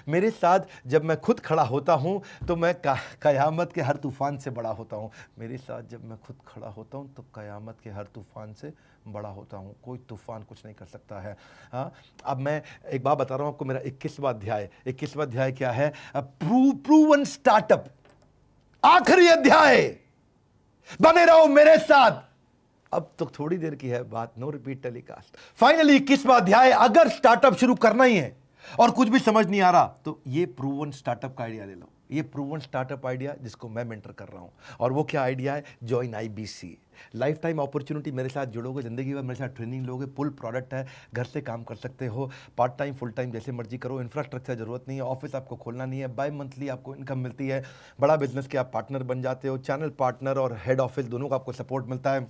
मेरे साथ जब मैं खुद खड़ा होता हूँ तो मैं कयामत के हर तूफान से बड़ा होता हूँ। मेरे साथ जब मैं खुद खड़ा होता हूँ तो कयामत के हर तूफान से बड़ा होता हूँ। कोई तूफान कुछ नहीं कर सकता है। हाँ, अब मैं एक बात बता रहा हूँ आपको। मेरा 21वां अध्याय क्या है? प्रूवन स्टार्टअप, आखिरी अध्याय। बने रहो मेरे साथ। अब तो थोड़ी देर की है बात, नो रिपीट टेलीकास्ट। फाइनली 21वां अध्याय। अगर स्टार्टअप शुरू करना ही है और कुछ भी समझ नहीं आ रहा तो ये प्रूवन स्टार्टअप का आइडिया ले लो। ये प्रूवन स्टार्टअप आइडिया जिसको मैं मेंटर कर रहा हूं। और वो क्या आइडिया है? Join IBC. Life time opportunity. मेरे साथ जुड़ोगे, जिंदगी भर मेरे साथ ट्रेनिंग लोगे। फुल प्रोडक्ट है, घर से काम कर सकते हो, पार्ट टाइम फुल टाइम जैसे मर्जी करो। इंफ्रास्ट्रक्चर जरूरत नहीं है, ऑफिस आपको खोलना नहीं है। बाय मंथली आपको इनकम मिलती है। बड़ा बिजनेस के आप पार्टनर बन जाते हो। चैनल पार्टनर और हेड ऑफिस दोनों का आपको सपोर्ट मिलता है।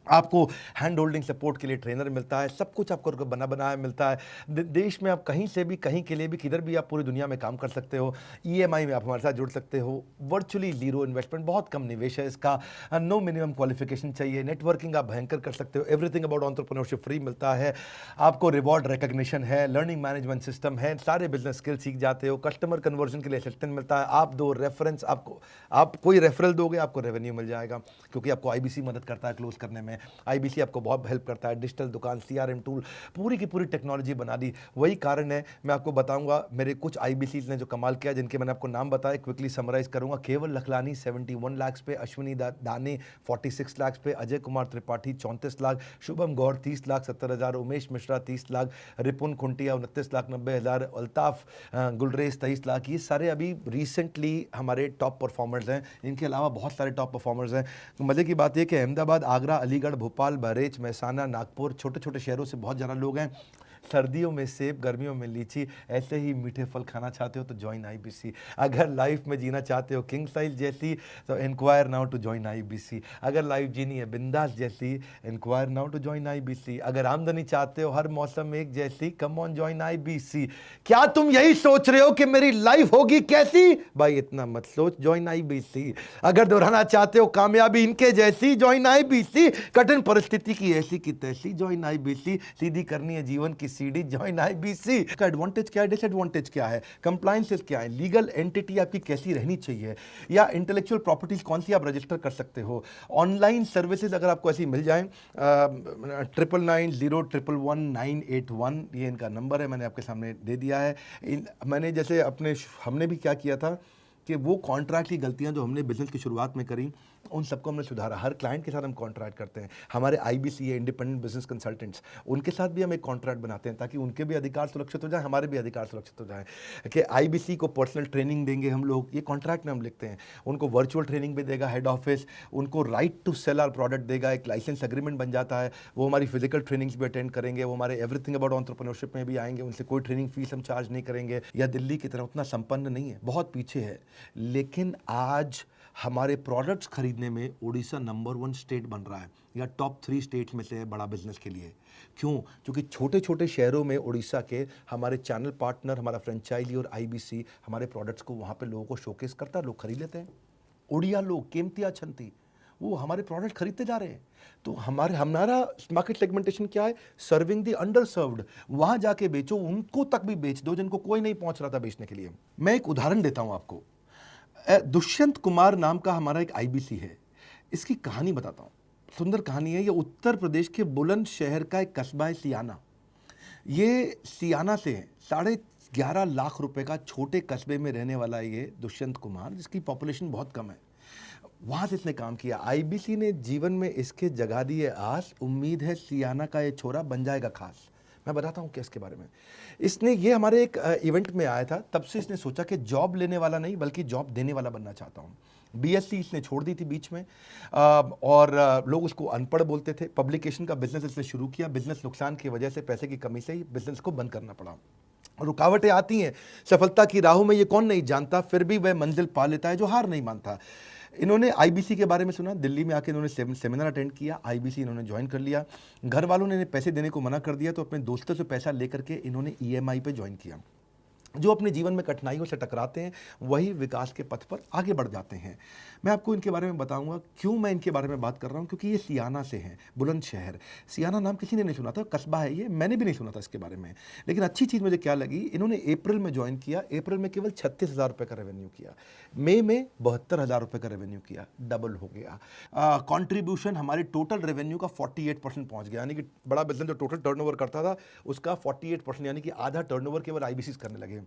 आपको हैंड होल्डिंग सपोर्ट के लिए ट्रेनर मिलता है। सब कुछ आपको बना बनाया मिलता है। देश में आप कहीं से भी, कहीं के लिए भी, किधर भी आप पूरी दुनिया में काम कर सकते हो। ईएमआई में आप हमारे साथ जुड़ सकते हो। वर्चुअली जीरो इन्वेस्टमेंट, बहुत कम निवेश है इसका। नो मिनिमम क्वालिफिकेशन चाहिए। नेटवर्किंग आप भयंकर कर सकते हो। एवरीथिंग अबाउट एंटरप्रेन्योरशिप फ्री मिलता है आपको। रिवॉर्ड रिकॉग्निशन है, लर्निंग मैनेजमेंट सिस्टम है, सारे बिजनेस स्किल सीख जाते हो। कस्टमर कन्वर्जन के लिए असिस्टेंट मिलता है। आप दो रेफरेंस, आपको आप कोई रेफरल दोगे आपको रेवेन्यू मिल जाएगा, क्योंकि आपको आईबीसी मदद करता है क्लोज करने में। आईबीसी आपको बहुत हेल्प करता है। डिजिटल दुकान, सीआरएम टूल, पूरी की पूरी टेक्नोलॉजी बना दी। वही कारण है, मैं आपको बताऊंगा मेरे कुछ आईबीसी ने जो कमाल किया, जिनके मैंने आपको नाम बताया, क्विकली समराइज करूंगा। केवल लखलानी 71 लाख पे, अश्विनी दाने 46 लाख पे, अजय कुमार त्रिपाठी 34 लाख, शुभम गौर 30 लाख 70 हज़ार, उमेश मिश्रा 30 लाख, रिपुन खुंटिया 29 लाख 90 हज़ार, अल्ताफ गुलरेज 23 लाख। ये सारे अभी रिसेंटली हमारे टॉप परफॉर्मर्स हैं। इनके अलावा बहुत सारे टॉप परफॉर्मर्स हैं। मजे की बात यह कि अहमदाबाद, आगरा, अलीगढ़, भोपाल, बहरेच, महसाना, नागपुर, छोटे छोटे शहरों से बहुत ज़्यादा लोग हैं। सर्दियों में सेब, गर्मियों में लीची, ऐसे ही मीठे फल खाना चाहते हो तो ज्वाइन आईबीसी। अगर लाइफ में जीना चाहते हो किंग साइज जैसी तो enquire now to join IBC. अगर लाइफ जीनी है बिंदास जैसी, enquire now to join IBC. अगर आमदनी चाहते हो हर मौसम एक जैसी, कम ऑन ज्वाइन आईबीसी। क्या तुम यही सोच रहे हो कि मेरी लाइफ होगी कैसी? भाई इतना मत सोच, ज्वाइन आईबीसी। अगर दोहराना चाहते हो कामयाबी इनके जैसी, ज्वाइन आईबीसी। कठिन परिस्थिति की ऐसी की तैसी, ज्वाइन आईबीसी। सीधी करनी है जीवन की सीढ़ी, ज्वाइन आईबीसी। इसका एडवांटेज क्या है, डिसएडवांटेज क्या है, कंप्लायंसेस क्या है, लीगल एंटिटी आपकी कैसी रहनी चाहिए, या इंटेलेक्चुअल प्रॉपर्टीज कौन सी आप रजिस्टर कर सकते हो। ऑनलाइन सर्विसेज अगर आपको ऐसी मिल जाए, 9990111981 ये इनका नंबर है, मैंने आपके सामने दे दिया है। मैंने जैसे हमने भी क्या किया था कि वो कॉन्ट्रैक्ट की गलतियां जो हमने बिजनेस की शुरुआत में करी, उन सबको हमने सुधारा। हर क्लाइंट के साथ हम कॉन्ट्रैक्ट करते हैं। हमारे आईबीसी है, इंडिपेंडेंट बिजनेस कंसल्टेंट्स, उनके साथ भी हम एक कॉन्ट्रैक्ट बनाते हैं ताकि उनके भी अधिकार सुरक्षित हो जाए, हमारे भी अधिकार सुरक्षित हो जाए। कि आईबीसी को पर्सनल ट्रेनिंग देंगे हम लोग, ये कॉन्ट्रैक्ट में हम लिखते हैं। उनको वर्चुअल ट्रेनिंग भी देगा हेड ऑफिस, उनको right to sell our product देगा, एक लाइसेंस एग्रीमेंट बन जाता है। वो हमारी फिजिकल ट्रेनिंग्स भी अटेंड करेंगे, वो हमारे एवरीथिंग अबाउट एंटरप्रेन्योरशिप में भी आएंगे। उनसे कोई ट्रेनिंग फीस हम चार्ज नहीं करेंगे। या दिल्ली की तरह उतना संपन्न नहीं है, बहुत पीछे है, लेकिन आज हमारे प्रोडक्ट्स खरीदने में उड़ीसा नंबर 1 स्टेट बन रहा है, या टॉप 3 स्टेट्स में से है बड़ा बिजनेस के लिए। क्यों? क्योंकि छोटे छोटे शहरों में उड़ीसा के हमारे चैनल पार्टनर, हमारा फ्रेंचाइजी और आईबीसी हमारे प्रोडक्ट्स को वहाँ पे लोगों को शोकेस करता है, लोग खरीद लेते हैं। उड़िया लोग, केमतिया छंती, वो हमारे प्रोडक्ट खरीदते जा रहे हैं। तो हमारा मार्केट सेगमेंटेशन क्या है? Serving the under served. वहाँ जाके बेचो, उनको तक भी बेच दो जिनको कोई नहीं पहुँच रहा था बेचने के लिए। मैं एक उदाहरण देता हूँ आपको। दुष्यंत कुमार नाम का हमारा एक आईबीसी है। इसकी कहानी बताता हूँ, सुंदर कहानी है। ये उत्तर प्रदेश के बुलंदशहर का एक कस्बा है, सियाना। ये सियाना से 11.5 लाख रुपए का छोटे कस्बे में रहने वाला है ये दुष्यंत कुमार, जिसकी पॉपुलेशन बहुत कम है। वहाँ से इसने काम किया। आईबीसी ने जीवन में इसके जगा दी है आस, उम्मीद है सियाना का ये छोरा बन जाएगा खास। मैं बताता हूँ क्या इसके बारे में। इसने ये हमारे एक इवेंट में आया था, तब से इसने सोचा कि जॉब लेने वाला नहीं बल्कि जॉब देने वाला बनना चाहता हूँ। बीएससी इसने छोड़ दी थी बीच में, और लोग उसको अनपढ़ बोलते थे। पब्लिकेशन का बिजनेस इसने शुरू किया, बिजनेस नुकसान की वजह से, पैसे की कमी से ही बिजनेस को बंद करना पड़ा। रुकावटें आती हैं सफलता की राहों में, ये कौन नहीं जानता, फिर भी वह मंजिल पा लेता है जो हार नहीं मानता। इन्होंने आईबीसी के बारे में सुना, दिल्ली में आके इन्होंने सेमिनार अटेंड किया, आईबीसी इन्होंने ज्वाइन कर लिया। घर वालों ने पैसे देने को मना कर दिया तो अपने दोस्तों से पैसा लेकर के इन्होंने ईएमआई पे ज्वाइन किया। जो अपने जीवन में कठिनाइयों से टकराते हैं वही विकास के पथ पर आगे बढ़ जाते हैं। मैं आपको इनके बारे में बताऊंगा क्यों मैं इनके बारे में बात कर रहा हूं, क्योंकि ये सियाना से हैं, बुलंदशहर। सियाना नाम किसी ने नहीं सुना था, कस्बा है ये, मैंने भी नहीं सुना था इसके बारे में। लेकिन अच्छी चीज़ मुझे क्या लगी, इन्होंने अप्रैल में ज्वाइन किया, अप्रैल में केवल 36,000 रुपये का रेवेन्यू किया, मई में 72,000 रुपये का रेवेन्यू किया, डबल हो गया। कॉन्ट्रीब्यूशन हमारे टोटल रेवेन्यू का 48% पहुँच गया, यानी कि बड़ा बिजनेस जो टोटल टर्नओवर करता था उसका 48%, यानी कि आधा टर्नओवर केवल आईबीसी करने लगे।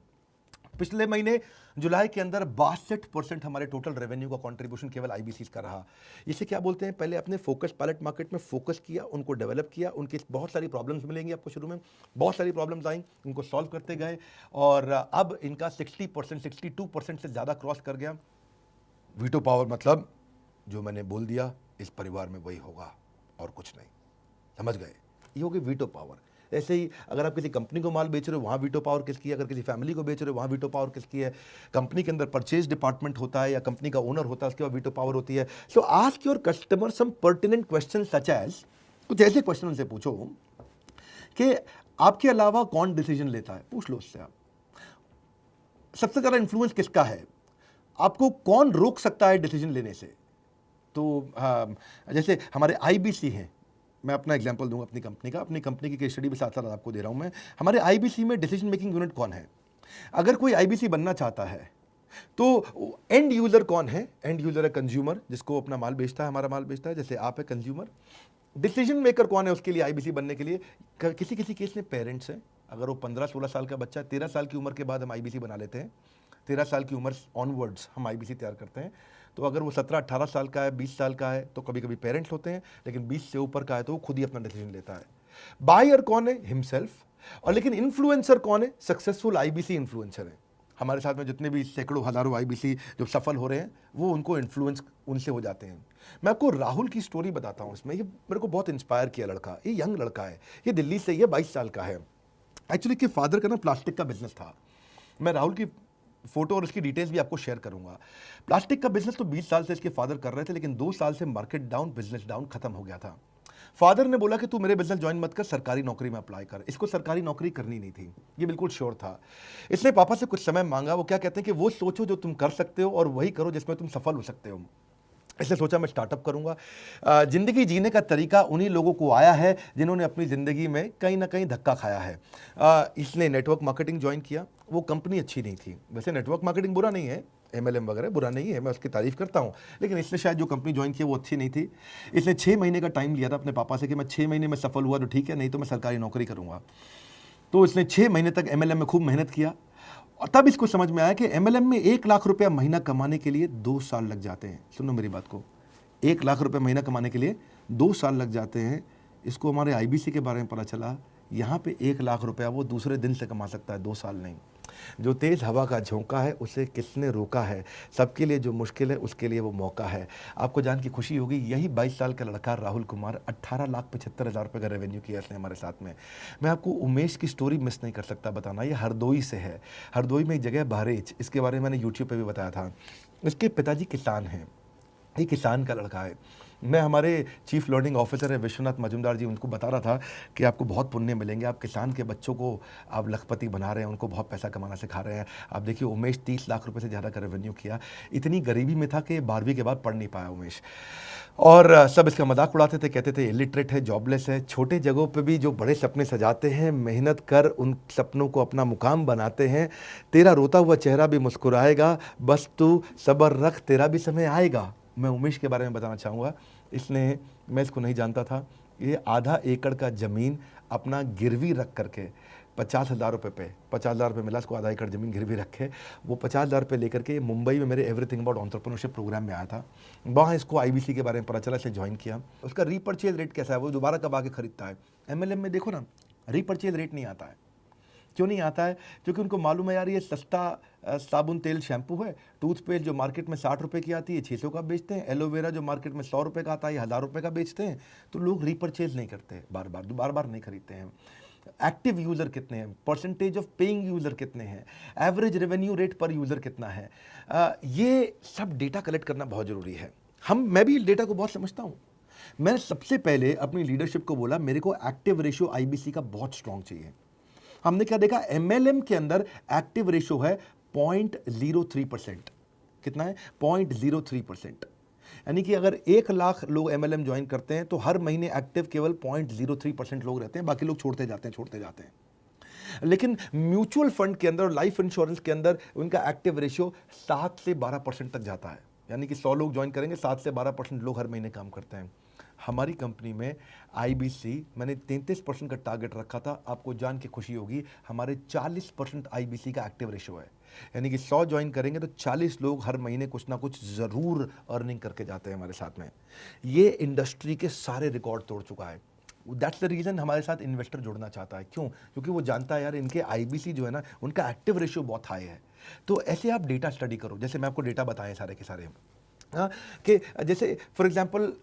पिछले महीने जुलाई के अंदर 62% हमारे टोटल रेवेन्यू का कंट्रीब्यूशन केवल आईबीसी का रहा। इसे क्या बोलते हैं, पहले अपने फोकस पायलट मार्केट में फोकस किया, उनको डेवलप किया, उनकी बहुत सारी प्रॉब्लम्स मिलेंगी आपको, शुरू में बहुत सारी प्रॉब्लम्स आई, उनको सॉल्व करते गए और अब इनका 60%, 62% से ज़्यादा क्रॉस कर गया। वीटो पावर मतलब जो मैंने बोल दिया इस परिवार में वही होगा और कुछ नहीं, समझ गए, ये होगी वीटो पावर। ऐसे ही अगर आप किसी कंपनी को माल बेच रहे हो वहाँ वीटो पावर किसकी है, अगर किसी फैमिली को बेच रहे हो वहाँ वीटो पावर किसकी है, कंपनी के अंदर परचेज डिपार्टमेंट होता है या कंपनी का ओनर होता है उसके बाद वीटो पावर होती है। So ask your customer some pertinent question such as, कुछ ऐसे क्वेश्चन उनसे पूछो कि आपके अलावा कौन डिसीजन लेता है, पूछ लो उससे आप। सबसे ज़्यादा इन्फ्लुएंस किसका है, आपको कौन रोक सकता है डिसीजन लेने से। तो जैसे हमारे आईबीसी हैं, मैं अपना एग्जांपल दूंगा अपनी कंपनी का, अपनी कंपनी की केस स्टडी भी साथ साथ आपको दे रहा हूं मैं। हमारे आईबीसी में डिसीजन मेकिंग यूनिट कौन है, अगर कोई आईबीसी बनना चाहता है तो एंड यूजर कौन है, एंड यूजर है कंज्यूमर जिसको अपना माल बेचता है, हमारा माल बेचता है, जैसे आप है कंज्यूमर। डिसीजन मेकर कौन है उसके लिए आईबीसी बनने के लिए, किसी किसी केस में पेरेंट्स हैं, अगर वो 15-16 साल का बच्चा, 13 साल की उम्र के बाद हम आईबीसी बना लेते हैं, 13 साल की उम्र ऑनवर्ड्स हम आईबीसी तैयार करते हैं। तो अगर वो 17-18 साल का है, 20 साल का है तो कभी कभी पेरेंट्स होते हैं, लेकिन 20 से ऊपर का है तो वो खुद ही अपना डिसीजन लेता है। बायर कौन है, हिमसेल्फ। और लेकिन इन्फ्लुएंसर कौन है, सक्सेसफुल आईबीसी इन्फ्लुएंसर है। हमारे साथ में जितने भी सैकड़ों हजारों आईबीसी जो सफल हो रहे हैं वो उनको इन्फ्लुएंस उनसे हो जाते हैं। मैं आपको राहुल की स्टोरी बताता हूँ इसमें, ये मेरे को बहुत इंस्पायर किया लड़का, ये यंग लड़का है, ये दिल्ली से, ये 22 साल का है। एक्चुअली के फादर का ना प्लास्टिक का बिजनेस था। मैं राहुल की फोटो और उसकी डिटेल्स भी आपको शेयर करूंगा। प्लास्टिक का बिजनेस तो 20 साल से इसके फादर कर रहे थे, लेकिन 2 साल से मार्केट डाउन, बिजनेस डाउन, खत्म हो गया था। फादर ने बोला कि तू मेरे बिजनेस ज्वाइन मत कर, सरकारी नौकरी में अप्लाई कर। इसको सरकारी नौकरी करनी नहीं थी, ये बिल्कुल श्योर था। इसने पापा से कुछ समय मांगा। वो क्या कहते हैं कि वो सोचो जो तुम कर सकते हो और वही करो जिसमें तुम सफल हो सकते हो। इसलिए सोचा मैं स्टार्टअप करूंगा। जिंदगी जीने का तरीका उन्हीं लोगों को आया है जिन्होंने अपनी ज़िंदगी में कहीं ना कहीं धक्का खाया है। इसने नेटवर्क मार्केटिंग ज्वाइन किया, वो कंपनी अच्छी नहीं थी। वैसे नेटवर्क मार्केटिंग बुरा नहीं है, MLM वगैरह बुरा नहीं है, मैं उसकी तारीफ करता हूँ, लेकिन इसने शायद जो कंपनी ज्वाइन की वो अच्छी नहीं थी। इसने 6 महीने का टाइम लिया था अपने पापा से कि मैं 6 महीने में सफल हुआ तो ठीक है, नहीं तो मैं सरकारी नौकरी करूँगा। तो इसने 6 महीने तक MLM में खूब मेहनत किया और तब इसको समझ में आया कि MLM में 1 लाख रुपया महीना कमाने के लिए 2 साल लग जाते हैं। सुनो मेरी बात को, 1 लाख रुपये महीना कमाने के लिए 2 साल लग जाते हैं। इसको हमारे आईबीसी के बारे में पता चला, यहाँ पे 1 लाख रुपया वो दूसरे दिन से कमा सकता है, 2 साल नहीं। जो तेज़ हवा का झोंका है उसे किसने रोका है, सबके लिए जो मुश्किल है उसके लिए वो मौका है। आपको जान की खुशी होगी, यही 22 साल का लड़का राहुल कुमार 18,75,000 रुपये का रेवेन्यू किया इसने हमारे साथ में। मैं आपको उमेश की स्टोरी मिस नहीं कर सकता बताना, ये हरदोई से है। हरदोई में एक जगह बहरेज, इसके बारे में मैंने यूट्यूब पर भी बताया था। इसके पिताजी किसान हैं, ये किसान का लड़का है। मैं हमारे चीफ लर्निंग ऑफिसर है विश्वनाथ मजुमदार जी, उनको बता रहा था कि आपको बहुत पुण्य मिलेंगे, आप किसान के बच्चों को आप लखपति बना रहे हैं, उनको बहुत पैसा कमाना सिखा रहे हैं। आप देखिए उमेश 30 लाख रुपए से ज़्यादा का रेवेन्यू किया। इतनी गरीबी में था कि 12वीं के बाद पढ़ नहीं पाया उमेश, और सब इसका मजाक उड़ाते थे, कहते थे इलिटरेट है, जॉबलेस है। छोटे जगहों पे भी जो बड़े सपने सजाते हैं, मेहनत कर उन सपनों को अपना मुकाम बनाते हैं। तेरा रोता हुआ चेहरा भी मुस्कुराएगा, बस तू सब्र रख, तेरा भी समय आएगा। मैं उमेश के बारे में बताना चाहूँगा, इसने, मैं इसको नहीं जानता था, ये आधा एकड़ का ज़मीन अपना गिरवी रख करके 50,000 रुपये पे, 50,000 रुपये मिला इसको, आधा एकड़ ज़मीन गिरवी रखे। वो 50,000 रुपये लेकर के मुंबई में मेरे एवरीथिंग अबाउट एंटरप्रेन्योरशिप प्रोग्राम में आया था। वहाँ इसको आईबीसी के बारे में पता चला, इसे ज्वाइन किया। उसका रीपर्चेज रेट कैसा है, वो दोबारा कब आके खरीदता है। MLM में देखो ना, रीपर्चेज रेट नहीं आता है। क्यों नहीं आता है, क्योंकि उनको मालूम है यार ये सस्ता साबुन तेल शैम्पू है। टूथपेस्ट जो मार्केट में 60 रुपये की आती है 600 का बेचते हैं। एलोवेरा जो मार्केट में 100 रुपये का आता है 1000 रुपये का बेचते हैं। तो लोग रीपर्चेज नहीं करते, बार बार नहीं खरीदते हैं। एक्टिव यूज़र कितने हैं, परसेंटेज ऑफ पेइंग यूज़र कितने हैं, एवरेज रेवेन्यू रेट पर यूज़र कितना है, ये सब डेटा कलेक्ट करना बहुत ज़रूरी है। मैं भी डेटा को बहुत समझता हूँ। मैंने सबसे पहले अपनी लीडरशिप को बोला मेरे को एक्टिव रेशियो आईबीसी का बहुत स्ट्रॉन्ग चाहिए। हमने क्या देखा, MLM के अंदर एक्टिव रेशियो है 0.03%। कितना है? 0.03%। यानी कि अगर 1 लाख लोग MLM ज्वाइन करते हैं तो हर महीने एक्टिव केवल 0.03% लोग रहते हैं, बाकी लोग छोड़ते जाते हैं। लेकिन म्यूचुअल फंड के अंदर और लाइफ इंश्योरेंस के अंदर उनका एक्टिव रेशियो 7 से 12% तक जाता है। यानी कि 100 लोग ज्वाइन करेंगे, 7 से 12% लोग हर महीने काम करते हैं। हमारी कंपनी में IBC मैंने 33% का टारगेट रखा था। आपको जान के खुशी होगी, हमारे 40% IBC का एक्टिव रेशियो है। यानी कि 100 ज्वाइन करेंगे तो 40 लोग हर महीने कुछ ना कुछ ज़रूर अर्निंग करके जाते हैं हमारे साथ में। ये इंडस्ट्री के सारे रिकॉर्ड तोड़ चुका है। दैट्स द रीज़न हमारे साथ इन्वेस्टर जुड़ना चाहता है। क्यों? क्योंकि वो जानता है यार इनके IBC जो है ना, उनका एक्टिव रेशियो बहुत हाई है। तो ऐसे आप डेटा स्टडी करो, जैसे मैं आपको डेटा बताएं सारे के सारे, हाँ, कि जैसे फॉर एग्जांपल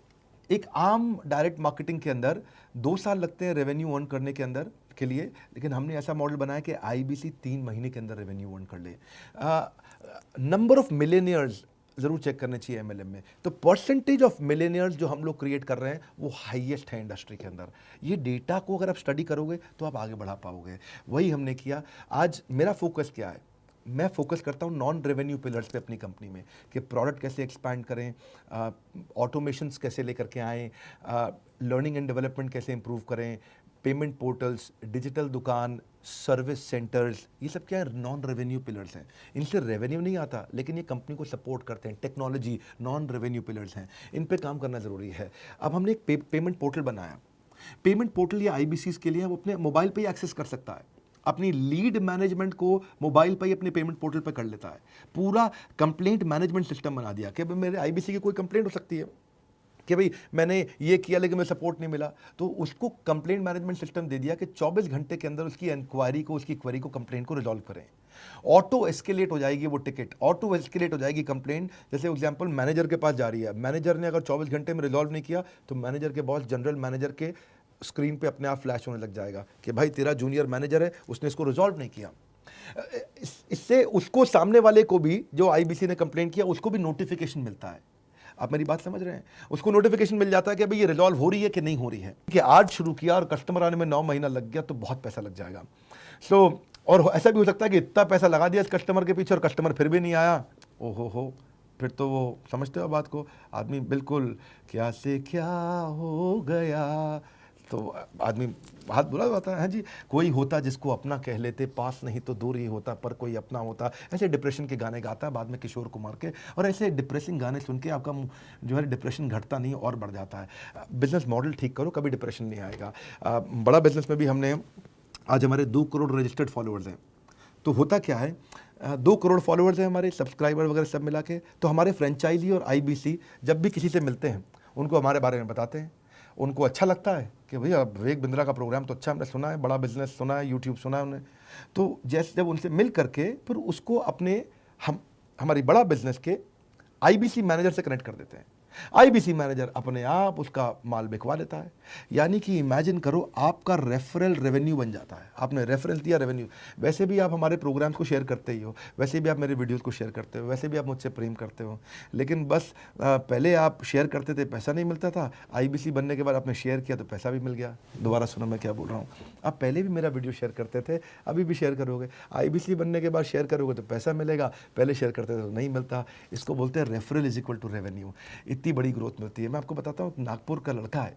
एक आम डायरेक्ट मार्केटिंग के अंदर 2 साल लगते हैं रेवेन्यू अर्न करने के अंदर के लिए, लेकिन हमने ऐसा मॉडल बनाया कि IBC 3 महीने के अंदर रेवेन्यू अर्न कर ले। नंबर ऑफ मिलेनियर्स ज़रूर चेक करने चाहिए MLM में। तो परसेंटेज ऑफ मिलेनियर्स जो हम लोग क्रिएट कर रहे हैं वो हाईएस्ट है इंडस्ट्री के अंदर। ये डेटा को अगर आप स्टडी करोगे तो आप आगे बढ़ा पाओगे। वही हमने किया। आज मेरा फोकस क्या है? मैं फोकस करता हूँ नॉन रेवेन्यू पिलर्स पे अपनी कंपनी में, कि प्रोडक्ट कैसे एक्सपैंड करें, ऑटोमेशंस कैसे लेकर के आएँ, लर्निंग एंड डेवलपमेंट कैसे इंप्रूव करें, पेमेंट पोर्टल्स, डिजिटल दुकान, सर्विस सेंटर्स, ये सब क्या है? नॉन रेवेन्यू पिलर्स हैं। इनसे रेवेन्यू नहीं आता, लेकिन ये कंपनी को सपोर्ट करते हैं। टेक्नोलॉजी, नॉन रेवेन्यू पिलर्स हैं, इन पे काम करना ज़रूरी है। अब हमने एक पेमेंट पोर्टल बनाया। पेमेंट पोर्टल या IBCs के लिए वो अपने मोबाइल पे ही एक्सेस कर सकता है। अपनी लीड मैनेजमेंट को मोबाइल पर ही अपने पेमेंट पोर्टल पर कर लेता है। पूरा कंप्लेंट मैनेजमेंट सिस्टम बना दिया कि मेरे IBC की कोई कंप्लेंट हो सकती है कि भाई मैंने ये किया लेकिन मुझे सपोर्ट नहीं मिला, तो उसको कंप्लेंट मैनेजमेंट सिस्टम दे दिया कि 24 घंटे के अंदर उसकी इंक्वायरी को, उसकी क्वेरी को, कंप्लेंट को रिजॉल्व करें। ऑटो एस्केलेट हो जाएगी वो टिकट, ऑटो एस्केलेट हो जाएगी कंप्लेंट। जैसे एग्जांपल मैनेजर के पास जा रही है, मैनेजर ने अगर 24 घंटे में रिजॉल्व नहीं किया तो मैनेजर के बॉस जनरल मैनेजर के स्क्रीन पे अपने आप फ्लैश होने लग जाएगा कि भाई तेरा जूनियर मैनेजर है, उसने इसको रिजॉल्व नहीं किया। इससे उसको, सामने वाले को भी, जो IBC ने कंप्लेंट किया, उसको भी नोटिफिकेशन मिलता है। आप मेरी बात समझ रहे हैं? उसको नोटिफिकेशन मिल जाता है कि भाई ये रिजॉल्व हो रही है कि नहीं हो रही है। कि आज शुरू किया और कस्टमर आने में 9 महीना लग गया तो बहुत पैसा लग जाएगा। और ऐसा भी हो सकता है कि इतना पैसा लगा दिया इस कस्टमर के पीछे और कस्टमर फिर भी नहीं आया। ओहो हो, फिर तो वो, समझते हो बात को, आदमी बिल्कुल क्या से क्या हो गया, तो आदमी हाथ बुरा होता है। हाँ जी, कोई होता जिसको अपना कह लेते, पास नहीं तो दूर ही होता, पर कोई अपना होता। ऐसे डिप्रेशन के गाने गाता है बाद में किशोर कुमार के, और ऐसे डिप्रेसिंग गाने सुन के आपका जो है डिप्रेशन घटता नहीं और बढ़ जाता है। बिजनेस मॉडल ठीक करो, कभी डिप्रेशन नहीं आएगा। बड़ा बिजनेस में भी हमने, आज हमारे 2 करोड़ रजिस्टर्ड फॉलोअर्स हैं। तो होता क्या है, 2 करोड़ फॉलोअर्स हैं हमारे, सब्सक्राइबर वगैरह सब मिला के। तो हमारे फ्रेंचाइजी और IBC जब भी किसी से मिलते हैं उनको हमारे बारे में बताते हैं। उनको अच्छा लगता है कि भैया विवेक बिंद्रा का प्रोग्राम तो अच्छा हमने सुना है, बड़ा बिजनेस सुना है, यूट्यूब सुना है उन्हें। तो जैसे जब उनसे मिल करके फिर उसको अपने हमारी बड़ा बिजनेस के IBC मैनेजर से कनेक्ट कर देते हैं। IBC मैनेजर अपने आप उसका माल बिकवा लेता है। यानी कि इमेजिन करो, आपका रेफरल रेवेन्यू बन जाता है। आपने रेफरेंस दिया, रेवेन्यू। वैसे भी आप हमारे प्रोग्राम्स को शेयर करते ही हो, वैसे भी आप मेरे वीडियोस को शेयर करते हो, वैसे भी आप मुझसे प्रेम करते हो, लेकिन बस पहले आप शेयर करते थे, पैसा नहीं मिलता था। IBC बनने के बाद आपने शेयर किया तो पैसा भी मिल गया। दोबारा सुनो मैं क्या बोल रहा हूँ। आप पहले भी मेरा वीडियो शेयर करते थे, अभी भी शेयर करोगे। IBC बनने के बाद शेयर करोगे तो पैसा मिलेगा, पहले शेयर करते थे तो नहीं मिलता। इसको बोलते हैं referral is equal to revenue. इतनी बड़ी ग्रोथ मिलती है। मैं आपको बताता हूँ, नागपुर का लड़का है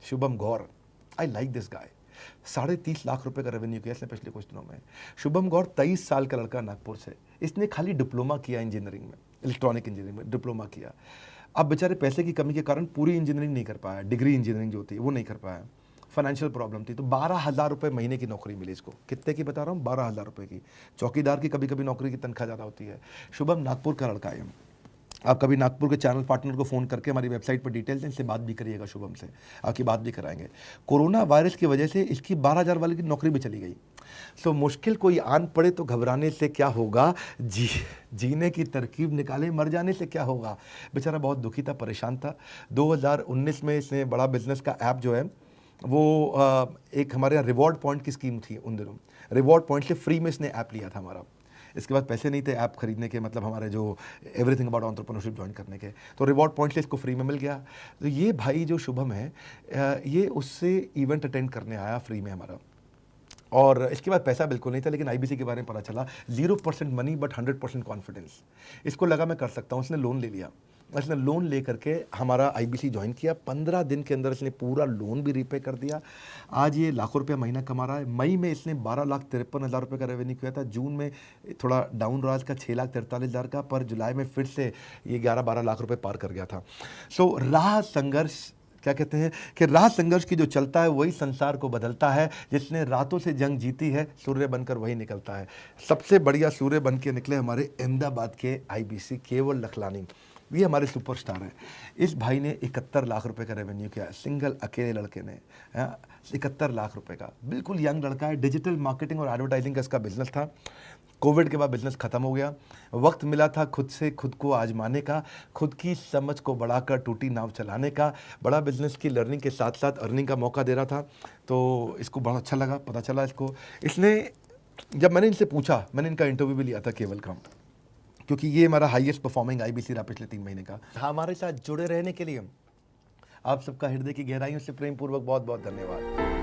Shubham Gaur, I like this guy. 30.5 lakh रुपए का रेवेन्यू किया इसने पिछले कुछ दिनों में। शुभम गौर 23 साल का लड़का नागपुर से, इसने खाली डिप्लोमा किया इंजीनियरिंग में, इलेक्ट्रॉनिक इंजीनियरिंग में डिप्लोमा किया। अब बेचारे पैसे की कमी के कारण पूरी इंजीनियरिंग नहीं कर पाया, डिग्री इंजीनियरिंग जो होती है वो नहीं कर पाया, फाइनेंशियल प्रॉब्लम थी। तो 12,000 रुपये महीने की नौकरी मिली इसको। कितने की बता रहा हूँ? 12,000 रुपये की। चौकीदार की कभी कभी नौकरी की तनख्वाह ज़्यादा होती है। शुभम नागपुर का लड़का है। आप कभी नागपुर के चैनल पार्टनर को फ़ोन करके हमारी वेबसाइट पर डिटेल्स हैं, इनसे बात भी करिएगा, शुभम से आपकी बात भी कराएंगे। कोरोना वायरस की वजह से इसकी 12,000 वाले की नौकरी भी चली गई। तो मुश्किल कोई आन पड़े तो घबराने से क्या होगा, जीने की तरकीब निकाले, मर जाने से क्या होगा। बेचारा बहुत दुखी था, परेशान था। 2019 में इसने बड़ा बिजनेस का ऐप जो है वो एक हमारे यहाँ रिवॉर्ड पॉइंट की स्कीम थी उन दिनों। रिवॉर्ड पॉइंट से फ्री में इसने ऐप लिया था हमारा। इसके बाद पैसे नहीं थे ऐप खरीदने के, मतलब हमारे जो एवरीथिंग अबाउट एंटरप्रेन्योरशिप ज्वाइन करने के। तो रिवॉर्ड पॉइंट से इसको फ्री में मिल गया। तो ये भाई जो शुभम है, ये उससे इवेंट अटेंड करने आया फ्री में हमारा। और इसके बाद पैसा बिल्कुल नहीं था, लेकिन आईबीसी के बारे में पता चला। 0% मनी बट 100% कॉन्फिडेंस। इसको लगा मैं कर सकता हूँ, इसने लोन ले लिया। इसने लोन ले करके हमारा आईबीसी ज्वाइन किया। 15 दिन के अंदर इसने पूरा लोन भी रीपे कर दिया। आज ये लाखों रुपया महीना कमा रहा है। मई में इसने 12,53,000 रुपये का रेवेन्यू किया था। जून में थोड़ा डाउन रहा इसका 6,43,000 का, पर जुलाई में फिर से ये 11-12 लाख रुपये पार कर गया था। सो राह संघर्ष, क्या कहते हैं कि राह संघर्ष की जो चलता है वही संसार को बदलता है। जिसने रातों से जंग जीती है, सूर्य बनकर वही निकलता है। सबसे बढ़िया सूर्य बन के निकले हमारे अहमदाबाद के आईबीसी केवल लखलानी। ये हमारे सुपरस्टार हैं। इस भाई ने 71 लाख रुपए का रेवेन्यू किया, सिंगल अकेले लड़के ने 71 लाख रुपए का। बिल्कुल यंग लड़का है। डिजिटल मार्केटिंग और एडवर्टाइजिंग का इसका बिजनेस था। कोविड के बाद बिजनेस खत्म हो गया। वक्त मिला था खुद से खुद को आजमाने का, खुद की समझ को बढ़ाकर टूटी नाव चलाने का। बड़ा बिजनेस की लर्निंग के साथ साथ अर्निंग का मौका दे रहा था, तो इसको बड़ा अच्छा लगा। पता चला इसको, इसने जब मैंने इनसे पूछा, मैंने इनका इंटरव्यू भी लिया था केवल का, क्योंकि ये हमारा हाईएस्ट परफॉर्मिंग आईबीसी रहा पिछले 3 महीने का। हमारे साथ जुड़े रहने के लिए आप सबका हृदय की गहराइयों से प्रेम पूर्वक बहुत बहुत धन्यवाद।